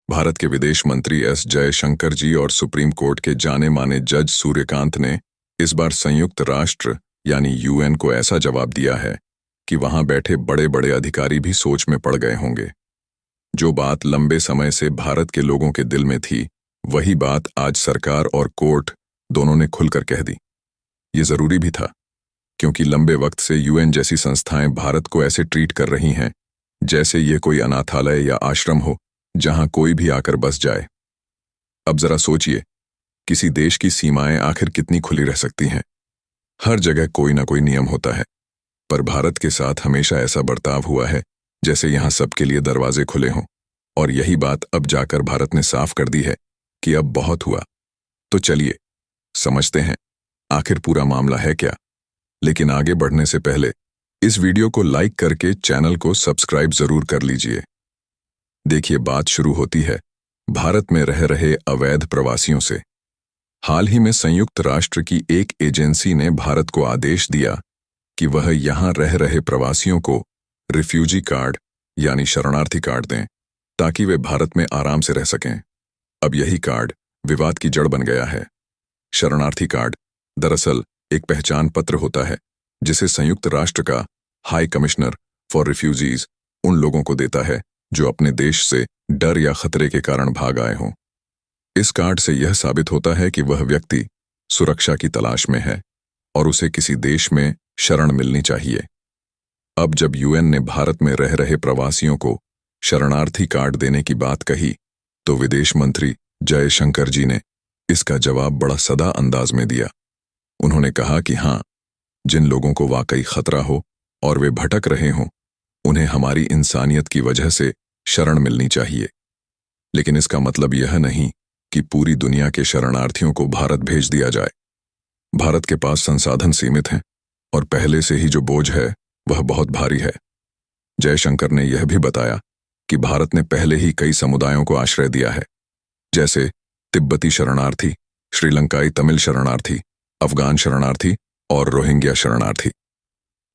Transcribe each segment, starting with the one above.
भारत के विदेश मंत्री एस जयशंकर जी और सुप्रीम कोर्ट के जाने माने जज सूर्यकांत ने इस बार संयुक्त राष्ट्र यानी यूएन को ऐसा जवाब दिया है कि वहां बैठे बड़े बड़े अधिकारी भी सोच में पड़ गए होंगे। जो बात लंबे समय से भारत के लोगों के दिल में थी, वही बात आज सरकार और कोर्ट दोनों ने खुलकर कह दी। ये जरूरी भी था, क्योंकि लंबे वक्त से यूएन जैसी संस्थाएं भारत को ऐसे ट्रीट कर रही हैं जैसे ये कोई अनाथालय या आश्रम हो जहां कोई भी आकर बस जाए। अब जरा सोचिए, किसी देश की सीमाएं आखिर कितनी खुली रह सकती हैं? हर जगह कोई ना कोई नियम होता है, पर भारत के साथ हमेशा ऐसा बर्ताव हुआ है जैसे यहां सबके लिए दरवाजे खुले हों। और यही बात अब जाकर भारत ने साफ कर दी है कि अब बहुत हुआ। तो चलिए समझते हैं आखिर पूरा मामला है क्या। लेकिन आगे बढ़ने से पहले इस वीडियो को लाइक करके चैनल को सब्सक्राइब जरूर कर लीजिए। देखिए, बात शुरू होती है भारत में रह रहे अवैध प्रवासियों से। हाल ही में संयुक्त राष्ट्र की एक एजेंसी ने भारत को आदेश दिया कि वह यहां रह रहे प्रवासियों को रिफ्यूजी कार्ड यानी शरणार्थी कार्ड दें, ताकि वे भारत में आराम से रह सकें। अब यही कार्ड विवाद की जड़ बन गया है। शरणार्थी कार्ड दरअसल एक पहचान पत्र होता है जिसे संयुक्त राष्ट्र का हाई कमिश्नर फॉर रिफ्यूजीज उन लोगों को देता है जो अपने देश से डर या खतरे के कारण भाग आए हों। इस कार्ड से यह साबित होता है कि वह व्यक्ति सुरक्षा की तलाश में है और उसे किसी देश में शरण मिलनी चाहिए। अब जब यूएन ने भारत में रह रहे प्रवासियों को शरणार्थी कार्ड देने की बात कही, तो विदेश मंत्री जयशंकर जी ने इसका जवाब बड़ा सदा अंदाज में दिया। उन्होंने कहा कि हाँ, जिन लोगों को वाकई खतरा हो और वे भटक रहे हों, उन्हें हमारी इंसानियत की वजह से शरण मिलनी चाहिए। लेकिन इसका मतलब यह नहीं कि पूरी दुनिया के शरणार्थियों को भारत भेज दिया जाए। भारत के पास संसाधन सीमित हैं और पहले से ही जो बोझ है वह बहुत भारी है। जयशंकर ने यह भी बताया कि भारत ने पहले ही कई समुदायों को आश्रय दिया है, जैसे तिब्बती शरणार्थी, श्रीलंकाई तमिल शरणार्थी, अफगान शरणार्थी और रोहिंग्या शरणार्थी।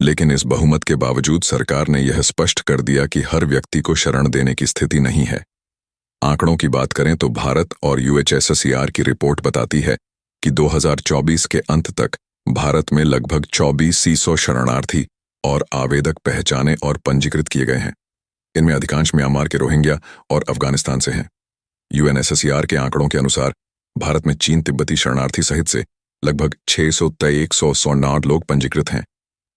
लेकिन इस बहुमत के बावजूद सरकार ने यह स्पष्ट कर दिया कि हर व्यक्ति को शरण देने की स्थिति नहीं है। आंकड़ों की बात करें तो भारत और यूएनएचसीआर की रिपोर्ट बताती है कि 2024 के अंत तक भारत में लगभग 2400 शरणार्थी और आवेदक पहचाने और पंजीकृत किए गए हैं। इनमें अधिकांश म्यांमार के रोहिंग्या और अफगानिस्तान से हैं। यूएनएचसीआर के आंकड़ों के अनुसार भारत में चीन तिब्बती शरणार्थी सहित से लगभग 623 लोग पंजीकृत हैं।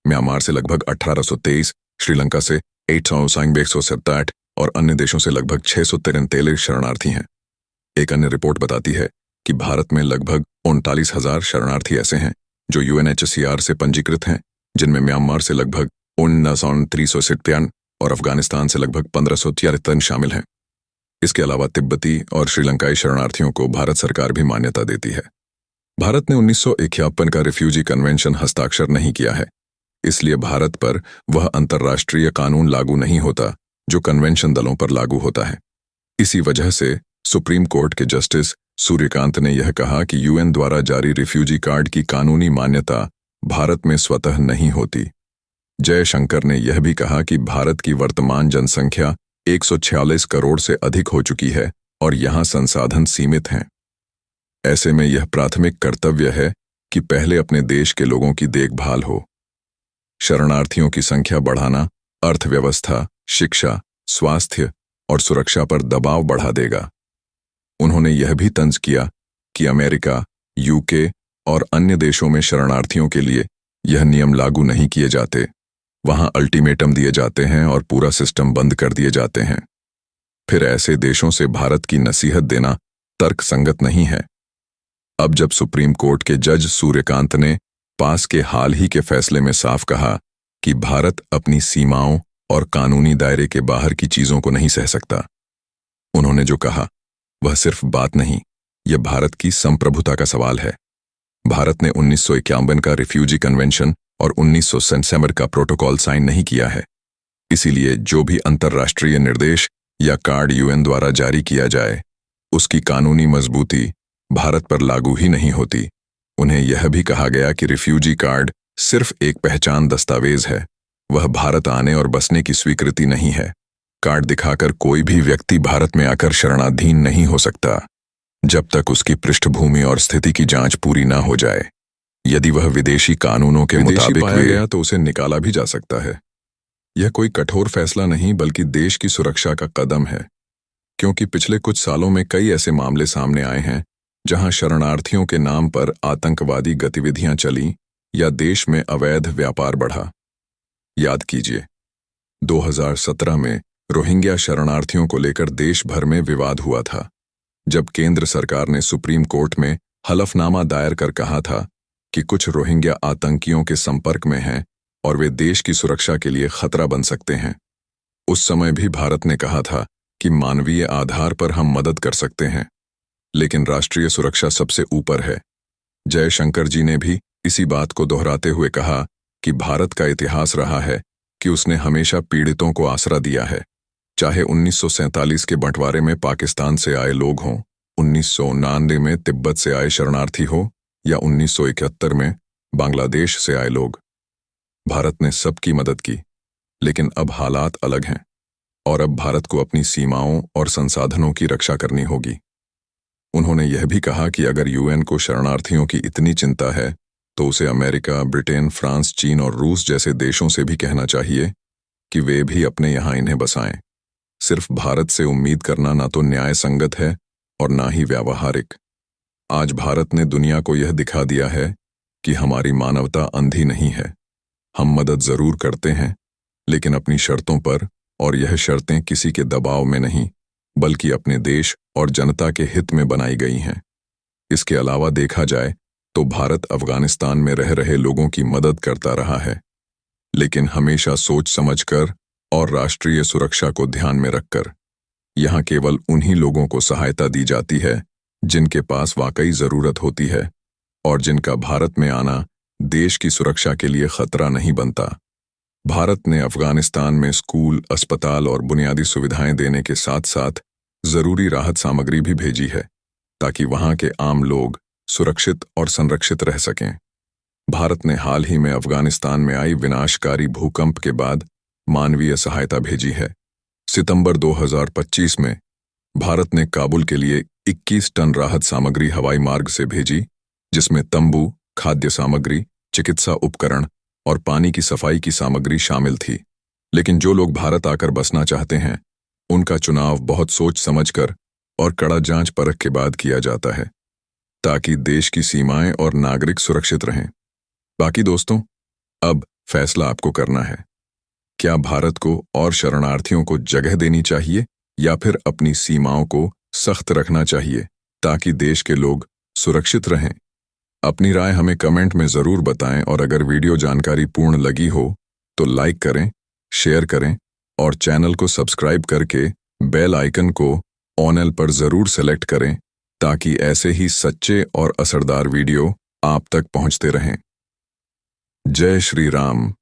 म्यांमार से लगभग 1823, श्रीलंका से 867 और अन्य देशों से लगभग 643 शरणार्थी हैं। एक अन्य रिपोर्ट बताती है कि भारत में लगभग 39,000 शरणार्थी ऐसे हैं जो यूएनएचसीआर से पंजीकृत हैं, जिनमें म्यांमार से लगभग 49,397 और अफगानिस्तान से लगभग 1,573 शामिल हैं। इसके अलावा तिब्बती और श्रीलंकाई शरणार्थियों को भारत सरकार भी मान्यता देती है। भारत ने 1951 का रिफ्यूजी कन्वेंशन हस्ताक्षर नहीं किया है, इसलिए भारत पर वह अंतर्राष्ट्रीय कानून लागू नहीं होता जो कन्वेंशन दलों पर लागू होता है। इसी वजह से सुप्रीम कोर्ट के जस्टिस सूर्यकांत ने यह कहा कि यूएन द्वारा जारी रिफ्यूजी कार्ड की कानूनी मान्यता भारत में स्वतः नहीं होती। जयशंकर ने यह भी कहा कि भारत की वर्तमान जनसंख्या 146 करोड़ से अधिक हो चुकी है और यहाँ संसाधन सीमित हैं। ऐसे में यह प्राथमिक कर्तव्य है कि पहले अपने देश के लोगों की देखभाल हो। शरणार्थियों की संख्या बढ़ाना अर्थव्यवस्था, शिक्षा, स्वास्थ्य और सुरक्षा पर दबाव बढ़ा देगा। उन्होंने यह भी तंज किया कि अमेरिका, यूके और अन्य देशों में शरणार्थियों के लिए यह नियम लागू नहीं किए जाते। वहां अल्टीमेटम दिए जाते हैं और पूरा सिस्टम बंद कर दिए जाते हैं। फिर ऐसे देशों से भारत की नसीहत देना तर्कसंगत नहीं है। अब जब सुप्रीम कोर्ट के जज सूर्यकांत ने पास के हाल ही के फैसले में साफ कहा कि भारत अपनी सीमाओं और कानूनी दायरे के बाहर की चीजों को नहीं सह सकता, उन्होंने जो कहा वह सिर्फ बात नहीं, यह भारत की संप्रभुता का सवाल है। भारत ने 1951 का रिफ्यूजी कन्वेंशन और 1967 का प्रोटोकॉल साइन नहीं किया है। इसीलिए जो भी अंतर्राष्ट्रीय निर्देश या कार्ड यूएन द्वारा जारी किया जाए, उसकी कानूनी मजबूती भारत पर लागू ही नहीं होती। उन्हें यह भी कहा गया कि रिफ्यूजी कार्ड सिर्फ एक पहचान दस्तावेज है, वह भारत आने और बसने की स्वीकृति नहीं है। कार्ड दिखाकर कोई भी व्यक्ति भारत में आकर शरणाधीन नहीं हो सकता जब तक उसकी पृष्ठभूमि और स्थिति की जांच पूरी ना हो जाए। यदि वह विदेशी कानूनों के मुताबिक पाया गया तो उसे निकाला भी जा सकता है। यह कोई कठोर फैसला नहीं बल्कि देश की सुरक्षा का कदम है, क्योंकि पिछले कुछ सालों में कई ऐसे मामले सामने आए हैं जहां शरणार्थियों के नाम पर आतंकवादी गतिविधियां चली या देश में अवैध व्यापार बढ़ा। याद कीजिए, 2017 में रोहिंग्या शरणार्थियों को लेकर देश भर में विवाद हुआ था, जब केंद्र सरकार ने सुप्रीम कोर्ट में हलफनामा दायर कर कहा था कि कुछ रोहिंग्या आतंकियों के संपर्क में हैं और वे देश की सुरक्षा के लिए खतरा बन सकते हैं। उस समय भी भारत ने कहा था कि मानवीय आधार पर हम मदद कर सकते हैं, लेकिन राष्ट्रीय सुरक्षा सबसे ऊपर है। जयशंकर जी ने भी इसी बात को दोहराते हुए कहा कि भारत का इतिहास रहा है कि उसने हमेशा पीड़ितों को आसरा दिया है, चाहे 1947 के बंटवारे में पाकिस्तान से आए लोग हों, 1999 में तिब्बत से आए शरणार्थी हो या 1971 में बांग्लादेश से आए लोग। भारत ने सबकी मदद की, लेकिन अब हालात अलग हैं और अब भारत को अपनी सीमाओं और संसाधनों की रक्षा करनी होगी। उन्होंने यह भी कहा कि अगर यूएन को शरणार्थियों की इतनी चिंता है तो उसे अमेरिका, ब्रिटेन, फ्रांस, चीन और रूस जैसे देशों से भी कहना चाहिए कि वे भी अपने यहाँ इन्हें बसाएं। सिर्फ भारत से उम्मीद करना ना तो न्याय संगत है और ना ही व्यावहारिक। आज भारत ने दुनिया को यह दिखा दिया है कि हमारी मानवता अंधी नहीं है। हम मदद जरूर करते हैं, लेकिन अपनी शर्तों पर, और यह शर्तें किसी के दबाव में नहीं बल्कि अपने देश और जनता के हित में बनाई गई हैं। इसके अलावा देखा जाए तो भारत अफगानिस्तान में रह रहे लोगों की मदद करता रहा है, लेकिन हमेशा सोच समझकर और राष्ट्रीय सुरक्षा को ध्यान में रखकर। यहाँ केवल उन्हीं लोगों को सहायता दी जाती है जिनके पास वाकई जरूरत होती है और जिनका भारत में आना देश की सुरक्षा के लिए खतरा नहीं बनता। भारत ने अफगानिस्तान में स्कूल, अस्पताल और बुनियादी सुविधाएं देने के साथ साथ जरूरी राहत सामग्री भी भेजी है ताकि वहां के आम लोग सुरक्षित और संरक्षित रह सकें। भारत ने हाल ही में अफगानिस्तान में आई विनाशकारी भूकंप के बाद मानवीय सहायता भेजी है। सितंबर 2025 में भारत ने काबुल के लिए 21 टन राहत सामग्री हवाई मार्ग से भेजी, जिसमें तंबू, खाद्य सामग्री, चिकित्सा उपकरण और पानी की सफाई की सामग्री शामिल थी। लेकिन जो लोग भारत आकर बसना चाहते हैं, उनका चुनाव बहुत सोच समझकर और कड़ा जांच परख के बाद किया जाता है, ताकि देश की सीमाएं और नागरिक सुरक्षित रहें। बाकी दोस्तों, अब फैसला आपको करना है। क्या भारत को और शरणार्थियों को जगह देनी चाहिए या फिर अपनी सीमाओं को सख्त रखना चाहिए ताकि देश के लोग सुरक्षित रहें? अपनी राय हमें कमेंट में जरूर बताएं और अगर वीडियो जानकारी पूर्ण लगी हो तो लाइक करें, शेयर करें और चैनल को सब्सक्राइब करके बेल आइकन को ऑल पर जरूर सेलेक्ट करें ताकि ऐसे ही सच्चे और असरदार वीडियो आप तक पहुंचते रहें। जय श्री राम।